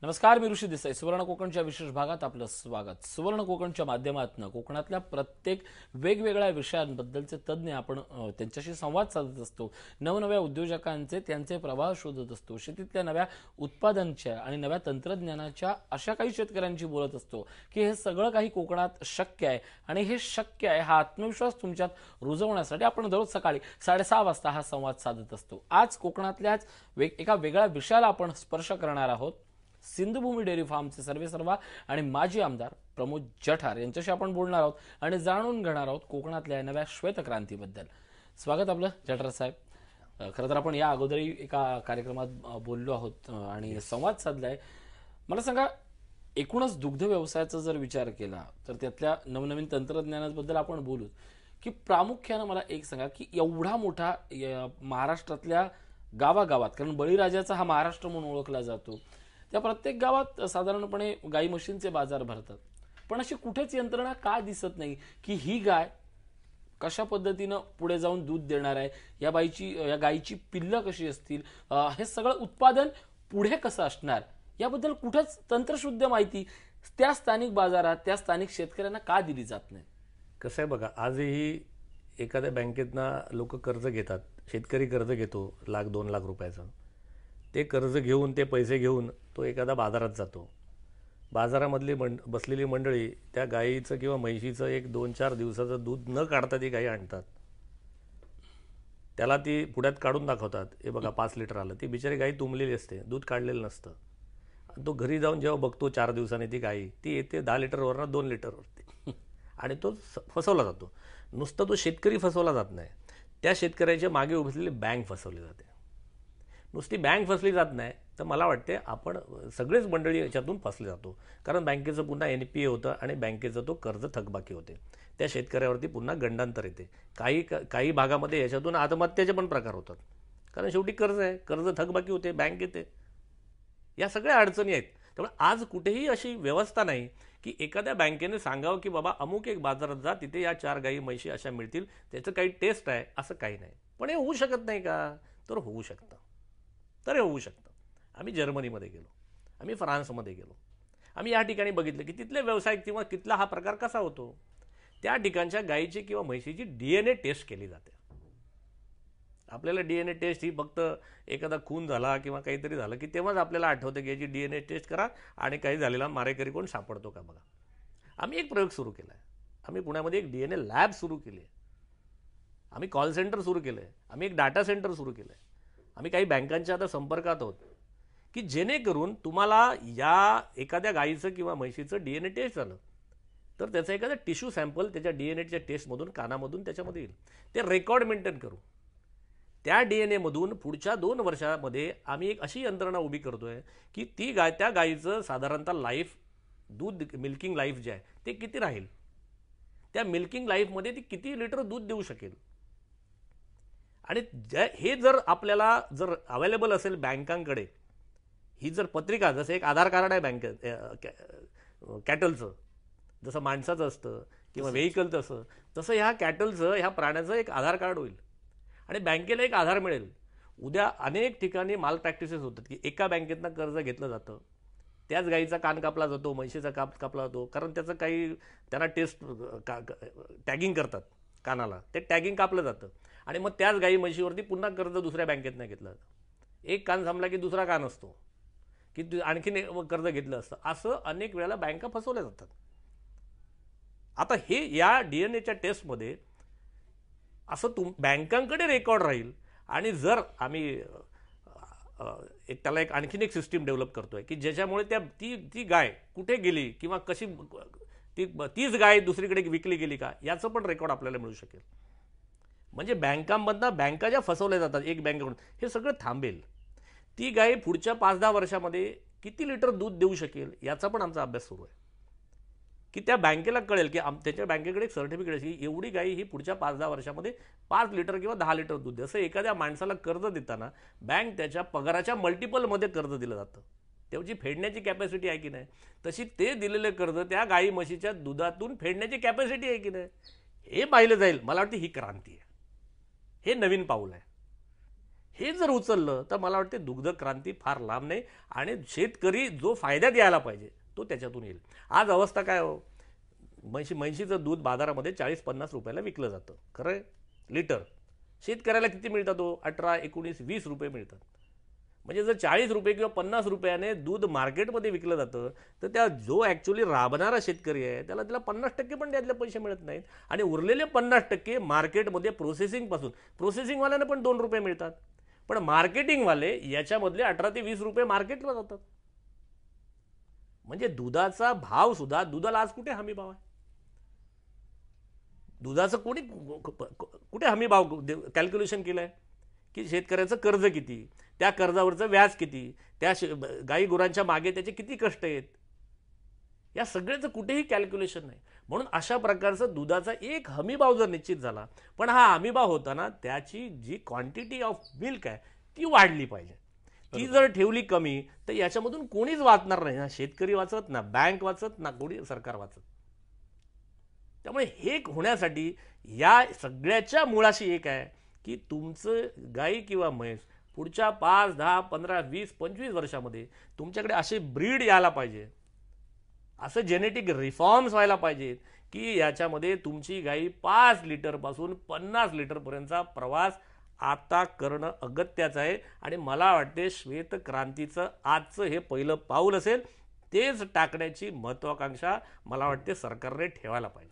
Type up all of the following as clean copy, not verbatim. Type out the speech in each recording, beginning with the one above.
नमस्कार, मी ऋषी देसाई. सुवर्ण कोकणच्या विशेष भागात आपलं स्वागत. सुवर्ण कोकणच्या माध्यमातून कोकणातल्या प्रत्येक वेगवेगळ्या विषयांबद्दलचे तज्ज्ञ आपण त्यांच्याशी संवाद साधत असतो. नवनव्या उद्योजकांचे त्यांचे प्रवाह शोधत असतो. शेतीतल्या नव्या उत्पादनांच्या आणि नव्या तंत्रज्ञानाच्या अशा काही शेतकऱ्यांशी बोलत असतो की हे सगळं काही कोकणात शक्य आहे आणि हे शक्य आहे हा आत्मविश्वास तुमच्यात रुजवण्यासाठी आपण दररोज सकाळी 6:30 वाजता हा संवाद साधत असतो. आज कोकणातल्याच एका वेगळ्या विषयाला आपण स्पर्श करणार आहोत. सिंधुभूमी डेअरी फार्मचे सर्वेसर्वा आणि माजी आमदार प्रमोद जठार यांच्याशी आपण बोलणार आहोत आणि जाणून घेणार आहोत कोकणातल्या नव्या श्वेतक्रांतीबद्दल. स्वागत आपलं जठार साहेब. खरं तर आपण या अगोदरही एका कार्यक्रमात बोललो आहोत आणि संवाद साधलाय. मला सांगा, एकूणच दुग्ध व्यवसायाचा जर विचार केला तर त्यातल्या नवनवीन तंत्रज्ञानाबद्दल आपण बोलू की प्रामुख्यानं मला एक सांगा की एवढा मोठा महाराष्ट्रातल्या गावागावात, कारण बळीराजाचा हा महाराष्ट्र म्हणून ओळखला जातो, त्या प्रत्येक गावात साधारणपणे गाई म्हशींचे बाजार भरतात, पण अशी कुठेच यंत्रणा का दिसत नाही की ही गाय कशा पद्धतीनं पुढे जाऊन दूध देणार आहे, या गायीची पिल्लं कशी असतील, हे सगळं उत्पादन पुढे कसं असणार याबद्दल कुठेच तंत्रशुद्ध माहिती त्या स्थानिक बाजारात त्या स्थानिक शेतकऱ्यांना का दिली जात नाही? कसं आहे बघा, आजही एखाद्या बँकेतनं लोक कर्ज घेतात. शेतकरी कर्ज घेतो 1,00,000-2,00,000 रुपयाचं. ते कर्ज घेऊन, ते पैसे घेऊन तो एखादा बाजारात जातो. बाजारामधली बसलेली मंडळी त्या गाईचं किंवा म्हैशीचं 1-2-4 दिवसाचं दूध न काढता ती गाई आणतात. त्याला ती पुढ्यात काढून दाखवतात, हे बघा 5 लिटर आलं. ती बिचारी गाई तुंबलेली असते, दूध काढलेलं नसतं. तो घरी जाऊन जेव्हा बघतो 4 दिवसांनी ती गाई ती येते 10 लिटरवरनं 2 लिटरवरती आणि तो फसवला जातो. नुसतं तो शेतकरी फसवला जात नाही, त्या शेतकऱ्याच्या मागे उभसलेली बँक फसवली जाते. नुसती बँक फसली जात नाही तर मला वाटते आपण सगळेच मंडळी याच्यातून फसले जातो. कारण बँकेचं पुन्हा NPA होतं आणि बँकेचं तो कर्ज थकबाकी होते. त्या शेतकऱ्यावरती पुन्हा गंडांतर येते. काही भागामध्ये याच्यातून आत्महत्येचे पण प्रकार होतात, कारण शेवटी कर्ज आहे, कर्ज थकबाकी होते, बँक येते. या सगळ्या अडचणी आहेत. त्यामुळे आज कुठेही अशी व्यवस्था नाही की एखाद्या बँकेने सांगावं की बाबा अमुक एक बाजारात जा, तिथे या 4 गाई म्हशी अशा मिळतील, त्याचं काही टेस्ट आहे, असं काही नाही. पण हे होऊ शकत नाही का? तर होऊ शकतं. तर हे होऊ शकतं. आम्ही जर्मनीमध्ये गेलो, आम्ही फ्रान्समध्ये गेलो, आम्ही या ठिकाणी बघितलं की तिथले व्यवसाय किंवा तिथला हा प्रकार कसा होतो. त्या ठिकाणच्या गायीची किंवा म्हशीची DNA टेस्ट केली जाते. आपल्याला DNA टेस्ट ही फक्त एखादा खून झाला किंवा काहीतरी झालं की तेव्हाच आपल्याला आठवतं की याची DNA टेस्ट करा आणि काही झालेला मारेकरी कोण सापडतो का बघा. आम्ही एक प्रयोग सुरू केला आहे. आम्ही पुण्यामध्ये एक DNA लॅब सुरू केली आहे. आम्ही कॉल सेंटर सुरू केलं आहे. आम्ही एक डाटा सेंटर सुरू केलं आहे. आम्ही काही बँकांच्या आता संपर्कात आहोत की जेणेकरून तुम्हाला या एखाद्या गायीचं किंवा म्हशीचं DNA टेस्ट झालं तर त्याचा एखादा टिश्यू सॅम्पल त्याच्या DNAच्या टेस्टमधून, कानामधून त्याच्यामध्ये येईल. ते रेकॉर्ड मेंटेन करू. त्या DNA मधून पुढच्या 2 वर्षामध्ये आम्ही एक अशी यंत्रणा उभी करतोय की त्या गायीचं साधारणतः लाईफ, दूध मिल्किंग लाईफ जे आहे ते किती राहील, त्या मिल्किंग लाईफमध्ये ती किती लिटर दूध देऊ शकेल. आणि हे जर आपल्याला जर अवेलेबल असेल बँकांकडे, ही जर पत्रिका, जसं एक आधार कार्ड आहे बँकेत कॅटलचं, जसं माणसाचं असतं किंवा व्हेकलचं असं, तसं ह्या कॅटलचं, ह्या प्राण्याचं एक आधार कार्ड होईल आणि बँकेला एक आधार मिळेल. उद्या अनेक ठिकाणी माल प्रॅक्टिसेस होतात की एका बँकेतनं कर्ज घेतलं जातं, त्याच गाईचा कान कापला जातो, म्हशीचा कापला जातो, कारण त्याचं काही त्यांना टेस्ट टॅगिंग करतात कानाला, ते टॅगिंग कापलं जातं आणि मग त्याच गाई म्हशीवरती पुन्हा कर्ज दुसऱ्या बँकेतनं घेतलं जातं. एक कान थांबला की दुसरा कान असतो की आणखीन कर्ज घेतलं असतं. असं अनेक वेळेला बँका फसवल्या जातात. आता हे या DNAच्या टेस्टमध्ये असं बँकांकडे रेकॉर्ड राहील. आणि जर आम्ही त्याला आणखीन एक सिस्टीम डेव्हलप करतोय की ज्याच्यामुळे ती गाय कुठे गेली किंवा कशी तीच गाय दुसरीकडे विकली गेली का याचं पण रेकॉर्ड आपल्याला मिळू शकेल. म्हणजे बँकांमधनं बँका ज्या फसवल्या जातात एक बँकेकडून, हे सगळं थांबेल. ती गाय पुढच्या 5-10 वर्षामध्ये किती लिटर दूध देऊ शकेल याचा पण आमचा अभ्यास सुरू आहे की त्या बँकेला कळेल की त्याच्या बँकेकडे एक सर्टिफिकेट असेल की एवढी गाय ही पुढच्या 5-10 वर्षामध्ये 5 लिटर किंवा 10 लिटर दूध दे. असं एखाद्या माणसाला कर्ज देताना बँक त्याच्या पगाराच्या मल्टिपलमध्ये कर्ज दिलं जातं. त्याची फेडण्याची कॅपॅसिटी आहे की नाही, तशी ते दिलेले कर्ज त्या गाई म्हशीच्या दुधातून फेडण्याची कॅपॅसिटी आहे की नाही, हे पाहिलं जाईल. मला वाटतं ही क्रांती आहे, हे नवीन पाऊल आहे. हे जर उचललं तर मला वाटते दुग्ध क्रांती फार लांब नाही आणि शेतकरी जो फायद्यात यायला पाहिजे तो त्याच्यातून येईल. आज अवस्था काय हो, म्हशीचं दूध बाजारामध्ये 40-50 रुपयाला विकलं जातं, खरं आहे लिटर. शेतकऱ्याला किती मिळतात हो? 18, 19, 20 रुपये मिळतात. म्हणजे जर 40 रुपये किंवा 50 रुपयाने दूध मार्केटमध्ये विकलं जातं तर त्या जो ॲक्च्युली राबणारा शेतकरी आहे त्याला 50% पण त्यातले पैसे मिळत नाहीत आणि उरलेले 50% मार्केटमध्ये प्रोसेसिंगवाल्याने पण 2 रुपये मिळतात. पण मार्केटिंगवाले याच्यामधले 18 ते 20 रुपये मार्केटला जातात. म्हणजे दुधाचा भाव सुद्धा, दुधाला आज कुठे हमी भाव आहे? दुधाचं कुठे हमी भाव कॅल्क्युलेशन केलंय की शेतकऱ्याचं कर्ज किती, त्या कर्जावरचं व्याज किती, त्या गाई गुरांच्या मागे त्याचे किती कष्ट आहेत, या सगळ्याचं कुठेही कॅल्क्युलेशन नाही. म्हणून अशा प्रकारचं दुधाचा एक हमी भाव जर निश्चित झाला, पण हा हमी भाव होताना त्याची जी क्वांटिटी ऑफ मिल्क आहे ती वाढली पाहिजे. ती जर ठेवली कमी तर याच्यामधून कोणीच वाचणार नाही, ना शेतकरी वाचत, ना बँक वाचत, ना कोणी सरकार वाचत. त्यामुळे हे होण्यासाठी या सगळ्याच्या मुळाशी एक आहे की तुमचं गाई किंवा म्हैस पुढच्या 5, 10, 15, 20, 25 वर्षामध्ये तुमच्याकडे असे ब्रीड यायला पाहिजे, असं जेनेटिक रिफॉर्म्स व्हायला पाहिजेत की याच्यामध्ये तुमची गाई 5 लिटरपासून 50 लिटरपर्यंतचा प्रवास आता करणं अगत्याचं आहे. आणि मला वाटते श्वेत क्रांतीचं आजचं हे पहिलं पाऊल असेल. तेच टाकण्याची महत्वाकांक्षा मला वाटते सरकारने ठेवायला पाहिजे.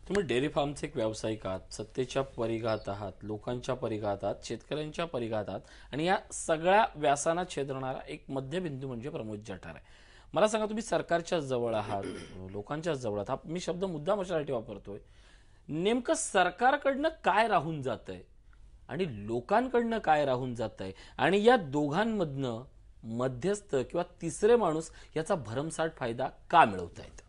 तुम्ही डेअरी फार्मचे एक व्यावसायिक आहात, सत्तेच्या परिघात आहात, लोकांच्या परिघात आहात, शेतकऱ्यांच्या परिघात आहात आणि या सगळ्या व्यासांना छेदणारा एक मध्यबिंदू म्हणजे प्रमोद जठार आहे. मला सांगा, तुम्ही सरकारच्या जवळ आहात, लोकांच्या जवळ आहात, हा मी शब्द मुद्दाम अशासाठी वापरतोय. नेमकं सरकारकडनं काय राहून जातंय आणि लोकांकडनं काय राहून जातंय आणि या दोघांमधनं मध्यस्थ किंवा तिसरे माणूस याचा भरमसाठ फायदा का मिळवतायत?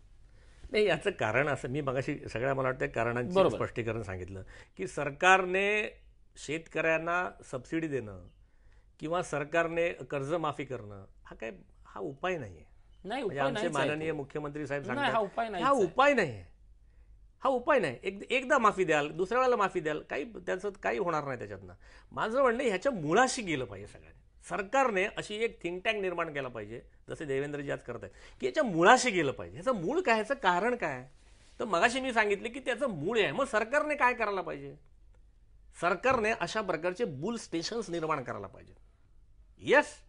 नाही, याचं कारण असं, मी मगाशी सगळ्या मला वाटतं कारणांचं स्पष्टीकरण सांगितलं की सरकारने शेतकऱ्यांना सबसिडी देणं किंवा सरकारने कर्जमाफी करणं हा उपाय नाहीये. नाही, आमचे माननीय मुख्यमंत्री साहेब सांगतात हा उपाय नाही, हा उपाय नाही. एकदा माफी द्याल, दुसऱ्या वेळेला माफी द्याल, त्याचं काही होणार नाही त्याच्यातनं. माझं म्हणणं ह्याच्या मुळाशी गेलं पाहिजे सगळ्यांनी. सरकारने अशी एक थिंक टँक निर्माण केला पाहिजे, जसे देवेंद्रजी आज करत आहेत, की याच्या मुळाशी गेलं पाहिजे. ह्याचं मूळ काय, ह्याचं कारण काय? तर मगाशी मी सांगितले की त्याचं मूळ आहे. मग सरकारने काय करायला पाहिजे? सरकारने अशा प्रकारचे बुल स्टेशन्स निर्माण करायला पाहिजे. येस,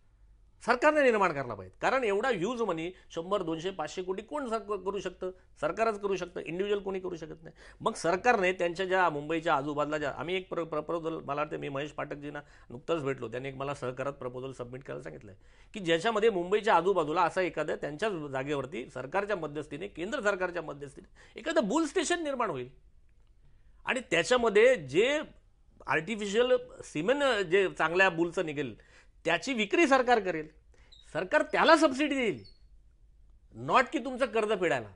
सरकारने निर्माण करायला पाहिजे. कारण एवढा ह्यूज मनी 100, 200, 500 कोटी कोण करू शकतं? सरकारच करू शकतं, इंडिव्हिज्युअल कोणी करू शकत नाही. मग सरकारने त्यांच्या ज्या मुंबईच्या आजूबाजूला ज्या, आम्ही एक प्रपोजल, मला वाटतं मी महेश पाठकजींना नुकतंच भेटलो, त्यांनी एक मला सहकारात प्रपोजल सबमिट करायला सांगितलंय की ज्याच्यामध्ये मुंबईच्या आजूबाजूला असा एखाद्या त्यांच्या जागेवरती सरकारच्या मध्यस्थीने, केंद्र सरकारच्या मध्यस्थीने एखादं बुल स्टेशन निर्माण होईल आणि त्याच्यामध्ये जे आर्टिफिशियल सिमेंट जे चांगल्या बुलचं निघेल त्याची विक्री सरकार करेल. सरकार त्याला सबसिडी देईल, नॉट की तुमचं कर्ज फेडायला.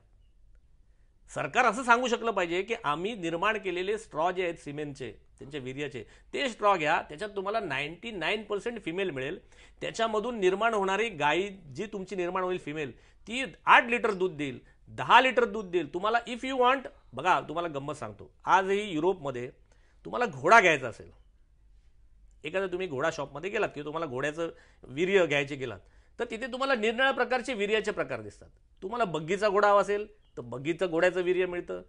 सरकार असं सांगू शकलं पाहिजे की आम्ही निर्माण केलेले स्ट्रॉ जे आहेत सिमेंटचे, त्यांच्या वीर्याचे, ते स्ट्रॉ घ्या, त्याच्यात तुम्हाला 99% फिमेल मिळेल. त्याच्यामधून निर्माण होणारी गाई जी तुमची निर्माण होईल फिमेल, ती 8 लिटर दूध देईल, 10 लिटर दूध देईल तुम्हाला. इफ यू वॉन्ट, बघा तुम्हाला गंमत सांगतो, आजही युरोपमध्ये तुम्हाला घोडा घ्यायचा असेल, एखादा तुम्ही घोडा शॉपमध्ये गेलात किंवा तुम्हाला घोड्याचं वीर्य घ्यायचे गेलात, तर तिथे तुम्हाला निरनिराळ्या प्रकारचे वीर्याचे प्रकार दिसतात. तुम्हाला बग्गीचा घोडा हवा असेल तर बग्गीचं घोड्याचं वीर्य मिळतं.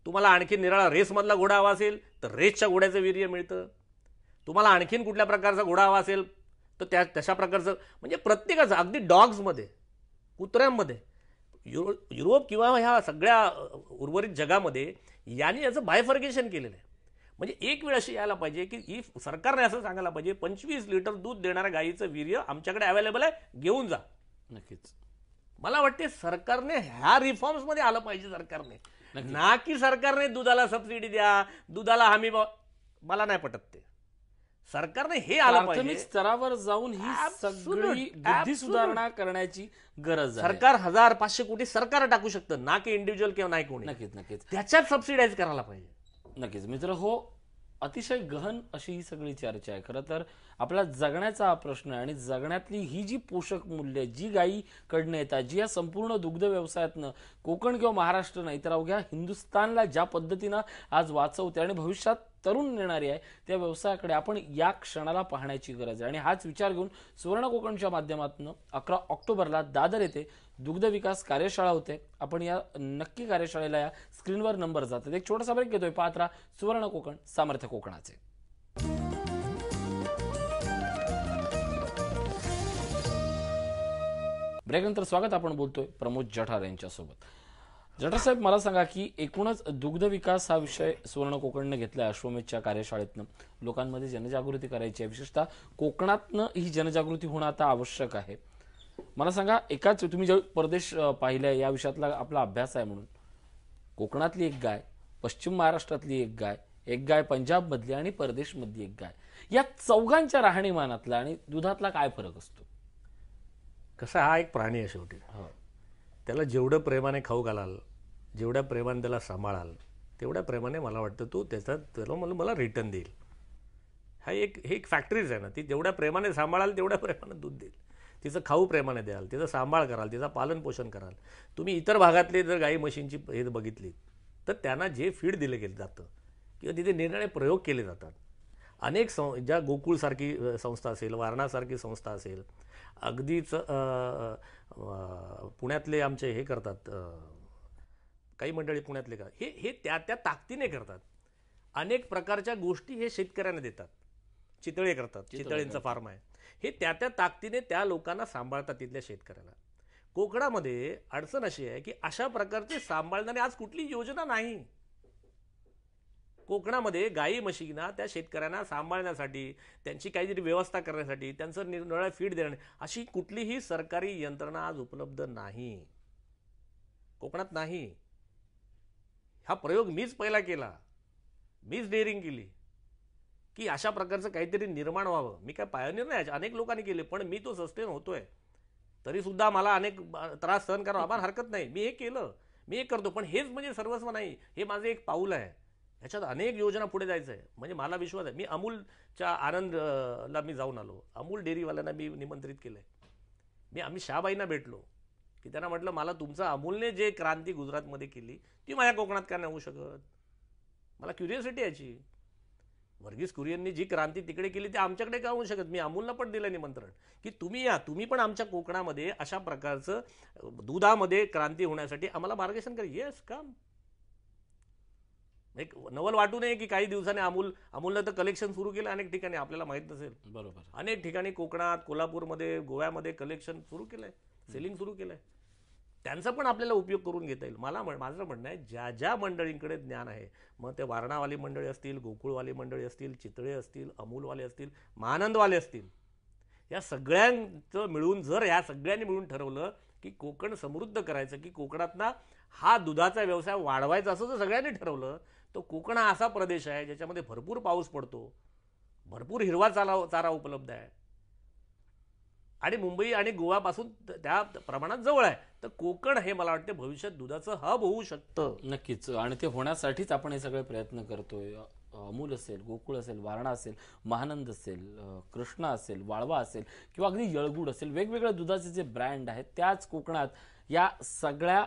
तुम्हाला आणखी निराळा रेसमधला घोडा हवा असेल तर रेसच्या घोड्याचं वीर्य मिळतं. तुम्हाला आणखीन कुठल्या प्रकारचा घोडा हवा असेल तर तशा प्रकारचं, म्हणजे प्रत्येकाचं, अगदी डॉग्समध्ये, कुत्र्यांमध्ये, युरोप किंवा ह्या सगळ्या उर्वरित जगामध्ये यांनी याचं बायफर्गेशन केलेलं आहे. म्हणजे एक वेळ अशी यायला पाहिजे की सरकारने असं सांगायला पाहिजे 25 लिटर दूध देणाऱ्या गायीचं वीर्य आमच्याकडे अवेलेबल आहे, घेऊन जा. नक्कीच मला वाटते सरकारने ह्या रिफॉर्म्समध्ये आलं पाहिजे. सरकारने, ना की सरकारने दुधाला सबसिडी द्या, दुधाला हमी भाव, मला नाही पटत ते. सरकारने हे आलं पाहिजे, प्राथमिक स्तरावर जाऊन ही सगळी बुद्धी सुधारणा करण्याची गरज आहे. सरकार 1000-500 कोटी सरकार टाकू शकतं, ना की इंडिव्हिज्युअल किंवा नाही कोणी. नक्कीच त्याच्यात सबसिडाईज करायला पाहिजे. नक्कीच मित्र हो, अतिशय गहन अशी ही सगळी चर्चा आहे. खरं तर आपला जगण्याचा हा प्रश्न आहे आणि जगण्यातली ही जी पोषक मूल्य जी गायीकडनं येतात, जी या संपूर्ण दुग्ध व्यवसायातनं कोकण किंवा महाराष्ट्र नाही तर अवघ्या हिंदुस्थानला ज्या पद्धतीनं आज वाचवते आणि भविष्यात तरुण नेणारी आहे त्या व्यवसायाकडे आपण या क्षणाला पाहण्याची गरज आहे. आणि हाच विचार घेऊन सुवर्ण कोकणच्या माध्यमातून 11 ऑक्टोबरला दादर येथे दुग्ध विकास कार्यशाळा होते. आपण या नक्की कार्यशाळेला या स्क्रीनवर नंबर जातात. एक छोटासा ब्रेक घेतोय. पाहत राहा सुवर्ण कोकण, सामर्थ्य कोकणाचे. ब्रेकनंतर स्वागत. आपण बोलतोय प्रमोद जठार यांच्यासोबत. जठार साहेब, मला सांगा की एकूणच दुग्ध विकास हा विषय सुवर्ण कोकणने घेतला अश्वमेधच्या कार्यशाळेतनं. लोकांमध्ये जनजागृती करायची आहे, विशेषतः कोकणातनं ही जनजागृती होणं आता आवश्यक आहे. मला सांगा, एकाच तुम्ही जे परदेश पाहिलाय या विषयातला आपला अभ्यास आहे म्हणून, कोकणातली एक गाय, पश्चिम महाराष्ट्रातली एक गाय पंजाबमधली आणि परदेशमधली एक गाय, या चौघांच्या राहणीमानातला आणि दुधातला काय फरक असतो? कसा हा एक प्राणी आहे शेवटी. त्याला जेवढं प्रेमाने खाऊ घालाल, जेवढ्या प्रेमाने त्याला सांभाळाल, तेवढ्या प्रेमाने मला वाटतं तो त्याला मला रिटर्न देईल. हा एक फॅक्टरीज आहे ना, ती जेवढ्या प्रेमाने सांभाळाल तेवढ्या प्रेमाने दूध देईल. तिचं खाऊ प्रेमाने द्याल, तिचं सांभाळ कराल, तिचं पालन पोषण कराल. तुम्ही इतर भागातले जर गाई म्हशींची हे बघितली तर त्यांना जे फीड दिलं गेलं जातं किंवा तिथे निरनिराळे प्रयोग केले जातात. अनेक ज्या गोकुळसारखी संस्था असेल, वारणासारखी संस्था असेल, अगदीच पुण्यातले आमचे हे करतात, काही मंडळी पुण्यातले का हे त्या ताकदीने करतात. अनेक प्रकारच्या गोष्टी हे शेतकऱ्यांना देतात. चितळे करतात, चितळेंचं फार्म आहे, हे त्या ताकदीने त्या लोकांना सांभाळतात तिथल्या शेतकऱ्याला. कोकणामध्ये अडचण अशी आहे की अशा प्रकारचे सांभाळणारी आज कुठली योजना नाही. कोकणामध्ये गायी म्हशींना त्या शेतकऱ्यांना सांभाळण्यासाठी, त्यांची काहीतरी व्यवस्था करण्यासाठी, त्यांचं निरनिराळं फीड देण्यासाठी अशी कुठलीही सरकारी यंत्रणा आज उपलब्ध नाही, कोकणात नाही. हा प्रयोग मीच पहिला केला, मीच डेअरिंग केली की अशा प्रकारचं काहीतरी निर्माण व्हावं. मी काय पायोनियर नाही, अनेक लोकांनी केले, पण मी तो सस्टेन होतोय. तरी सुद्धा मला अनेक त्रास सहन करावा, आम्हाला हरकत नाही. मी हे केलं, मी हे करतो, पण हेच म्हणजे सर्वस्व नाही. हे माझं एक पाऊल आहे. ह्याच्यात अनेक योजना पुढे जायचं आहे. म्हणजे मला विश्वास आहे. मी अमूलच्या आनंदला मी जाऊन आलो, अमूल डेअरीवाल्यांना मी निमंत्रित केलंय. आम्ही शाहबाईंना भेटलो की त्यांना म्हटलं, मला तुमचं अमूलने जे क्रांती गुजरातमध्ये केली ती माझ्या कोकणात का नाही होऊ शकत? मला क्युरिओसिटी याची. वर्गीस कुरियननी जी क्रांती तिकडे केली ती आमच्याकडे का होऊ शकत? मी अमूलला पण दिलं निमंत्रण की तुम्ही या, तुम्ही पण आमच्या कोकणामध्ये अशा प्रकारचं दुधामध्ये क्रांती होण्यासाठी आम्हाला मार्गदर्शन करा. येस, काम. एक नवल वाटू नये की काही दिवसांनी अमूलनं तर कलेक्शन सुरू केलं अनेक ठिकाणी, आपल्याला माहित नसेल. बरोबर. अनेक ठिकाणी कोकणात, कोल्हापूरमध्ये, गोव्यामध्ये कलेक्शन सुरू केलंय, सेलिंग सुरू केलंय. त्यांचा पण आपल्याला उपयोग करून घेता येईल. माझं म्हणणं आहे, ज्या मंडळींकडे ज्ञान आहे, मग ते वारणावाली मंडळी असतील, गोकुळवाली मंडळी असतील, चितळे असतील, अमूलवाले असतील, महानंदवाले असतील, या सगळ्यांचं मिळून, जर या सगळ्यांनी मिळून ठरवलं की कोकण समृद्ध करायचं, की कोकणातना हा दुधाचा व्यवसाय वाढवायचा, असं जर सगळ्यांनी ठरवलं, तो कोकण हा असा प्रदेश आहे ज्याच्यामध्ये भरपूर पाऊस पडतो, भरपूर हिरवा चारा उपलब्ध आहे आणि मुंबई आणि गोवापासून त्या प्रमाणात जवळ आहे. तर कोकण हे मला वाटतं भविष्यात दुधाचं हब होऊ शकतं. नक्कीच. आणि ते होण्यासाठीच आपण हे सगळे प्रयत्न करतोय. अमूल असेल, गोकुळ असेल, वारणा असेल, महानंद असेल, कृष्णा असेल, वाळवा असेल किंवा अगदी येळगुड असेल, वेगवेगळ्या दुधाचे जे ब्रँड आहेत त्याच कोकणात या सगळ्या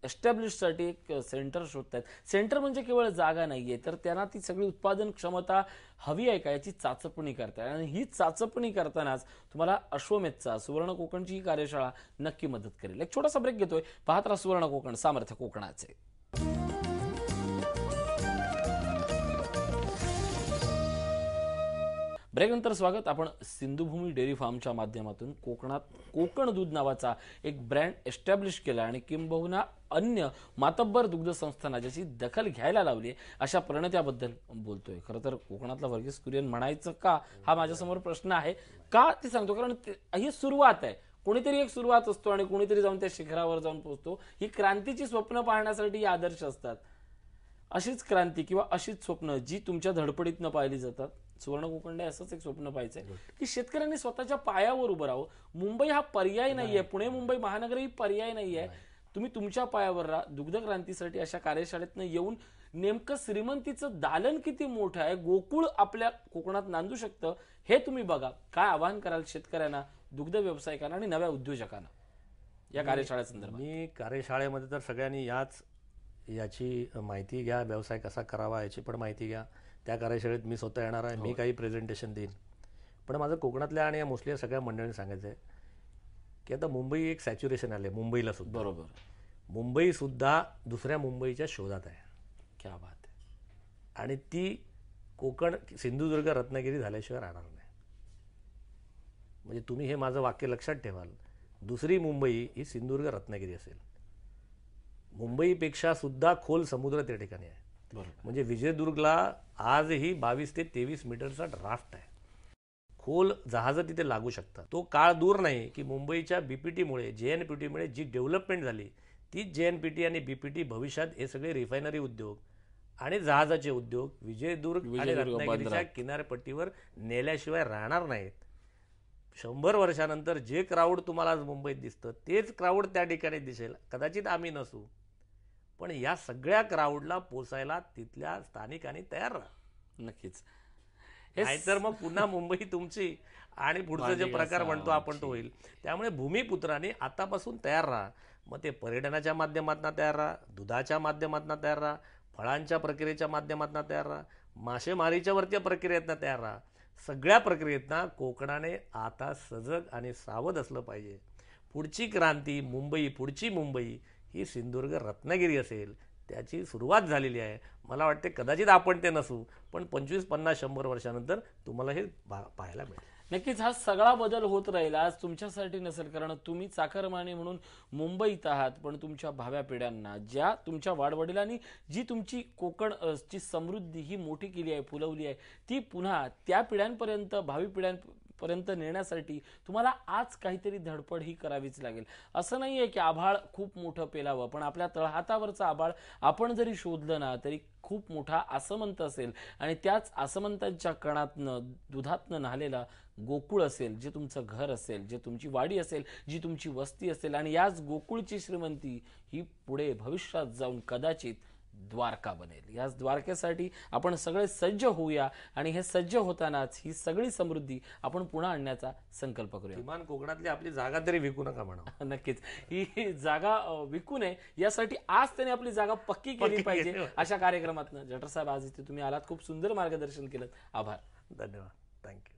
एस्टॅब्लिशसाठी एक सेंटर शोधतायत. सेंटर म्हणजे केवळ जागा नाहीये, तर त्यांना ती सगळी उत्पादन क्षमता हवी आहे का याची चाचपणी करताय. आणि ही चाचपणी करतानाच तुम्हाला अश्वमेधचा, सुवर्ण कोकणची ही कार्यशाळा नक्की मदत करेल. एक छोटासा ब्रेक घेतोय. पाहत राहा सुवर्ण कोकण, सामर्थ्य कोकणाचे. ब्रेकनंतर स्वागत. आपण सिंधुभूमी डेअरी फार्मच्या माध्यमातून कोकणात कोकण दूध नावाचा एक ब्रँड एस्टॅब्लिश केला आणि किंबहुना अन्य मातब्बर दुग्ध संस्थांना ज्याची दखल घ्यायला लावली आहे अशा प्रणेत्याबद्दल बोलतोय. खरं तर कोकणातला वर्गीस कुरियन म्हणायचं का, हा माझ्यासमोर प्रश्न आहे. का ते सांगतो, कारण ही सुरुवात आहे. कोणीतरी एक सुरुवात असतो आणि कोणीतरी जाऊन त्या शिखरावर जाऊन पोहोचतो. ही क्रांतीची स्वप्न पाहण्यासाठी आदर्श असतात. अशीच क्रांती किंवा अशीच स्वप्न जी तुमच्या धडपडीतनं पाहिली जातात. सुवर्ण कोकणने असंच एक स्वप्न पाहायचंय की शेतकऱ्यांनी स्वतःच्या पायावर उभं राहावं. मुंबई हा पर्याय नाहीये, पुणे मुंबई महानगर ही पर्याय नाहीये. तुम्ही तुमच्या पायावर राहा. दुग्ध क्रांतीसाठी अशा कार्यशाळेतनं येऊन नेमकं श्रीमंतीचं दालन किती मोठं आहे, गोकुळ आपल्या कोकणात नांदू शकतं, हे तुम्ही बघा. काय आवाहन कराल शेतकऱ्यांना, दुग्ध व्यावसायिकांना आणि नव्या उद्योजकांना या कार्यशाळेसंदर्भात? मी कार्यशाळेमध्ये तर सगळ्यांनी याची माहिती घ्या, व्यवसाय कसा करावा याची पण माहिती घ्या. त्या कार्यशाळेत मी स्वतः येणार आहे, मी काही प्रेझेंटेशन देईन. पण माझं कोकणातल्या आणि मोस्टली सगळ्या मंडळींनी सांगायचं आहे की आता मुंबई एक सॅच्युरेशन आले, मुंबईला सुद्धा. बरोबर. मुंबई सुद्धा दुसऱ्या मुंबईच्या शोधात आहे. क्या बात आहे. आणि ती कोकण, सिंधुदुर्ग, रत्नागिरी झाल्याशिवाय राहणार नाही. म्हणजे तुम्ही हे माझं वाक्य लक्षात ठेवाल, दुसरी मुंबई ही सिंधुदुर्ग, रत्नागिरी असेल. मुंबईपेक्षा सुद्धा खोल समुद्र त्या ठिकाणी आहे. बरोबर. म्हणजे विजयदुर्गला आजही 22 ते 23 मीटरचा ड्राफ्ट आहे. खोल जहाजं तिथे लागू शकतात. तो काळ दूर नाही की मुंबईच्या बीपीटीमुळे, JNPT जी डेव्हलपमेंट झाली, तीच JNPT आणि BPT भविष्यात हे सगळे रिफायनरी उद्योग आणि जहाजाचे उद्योग विजयदुर्ग आणि रत्नागिरीच्या किनारपट्टीवर नेल्याशिवाय राहणार नाहीत. 100 वर्षानंतर जे क्राऊड तुम्हाला आज मुंबईत दिसतं तेच क्राऊड त्या ठिकाणी दिसेल. कदाचित आम्ही नसू, पण या सगळ्या क्राऊडला पोचायला तिथल्या स्थानिकांनी तयार राहा. नक्कीच. नाहीतर मग पुन्हा मुंबई तुमची आणि पुढचं जे प्रकार म्हणतो आपण तो होईल. त्यामुळे भूमिपुत्रांनी आतापासून तयार राहा. मग ते पर्यटनाच्या माध्यमातून तयार राहा, दुधाच्या माध्यमातून तयार राहा, फळांच्या प्रक्रियेच्या माध्यमातून तयार राहा, मासेमारीच्या वरच्या प्रक्रियेतनं तयार राहा. सगळ्या प्रक्रियेतनं कोकणाने आता सजग आणि सावध असलं पाहिजे. पुढची क्रांती मुंबई, पुढची मुंबई ही सिंधुदुर्ग, रत्नागिरी असेल. त्याची सुरुवात झालेली आहे. मला वाटते कदाचित आपण ते नसू, पण 25, 50, 100 वर्षानंतर तुम्हाला हे पाहायला मिळेल. नक्कीच हा सगळा बदल होत राहील. आज तुमच्यासाठी नसेल, कारण तुम्ही चाकरमानी म्हणून मुंबईत आहात, पण तुमच्या भाव्या पिढ्यांना, ज्या तुमच्या वाडवडिलांनी जी तुमची कोकणची समृद्धी ही मोठी केली आहे, फुलवली आहे, ती पुन्हा त्या पिढ्यांपर्यंत, भावी पिढ्यांपर्यंत नेण्यासाठी तुम्हाला आज काहीतरी धडपड ही करावीच लागेल. असं नाहीये की आभाळ खूप मोठं पेलावं, पण आपल्या तळहातावरचं आभाळ आपण जरी शोधलं ना तरी खूप मोठा आसमंत असेल. आणि त्याच आसमंतांच्या कणातनं, दुधातनं न्हालेला गोकुळ असेल, जे तुमचं घर असेल, जे तुमची वाडी असेल, जी तुमची वस्ती असेल. आणि याच गोकुळची श्रीमंती ही पुढे भविष्यात जाऊन कदाचित द्वारका बनेल. याच द्वारकेसाठी आपण सगळे सज्ज होऊया आणि हे सज्ज होतानाच ही सगळी समृद्धी आपण पुन्हा आणण्याचा संकल्प करूया. किमान कोकणातली आपली जागा तरी विकू नका म्हणा. नक्कीच ही जागा विकू नये यासाठी आज त्याने आपली जागा पक्की केली पाहिजे. अशा कार्यक्रमातनं जटर साहेब आज इथे तुम्ही आलात, खूप सुंदर मार्गदर्शन केलं. आभार. धन्यवाद. थँक्यू.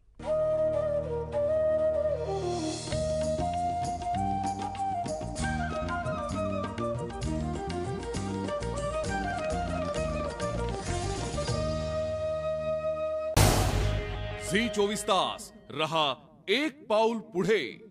झी 24 तास रहा एक पाऊल पुढे.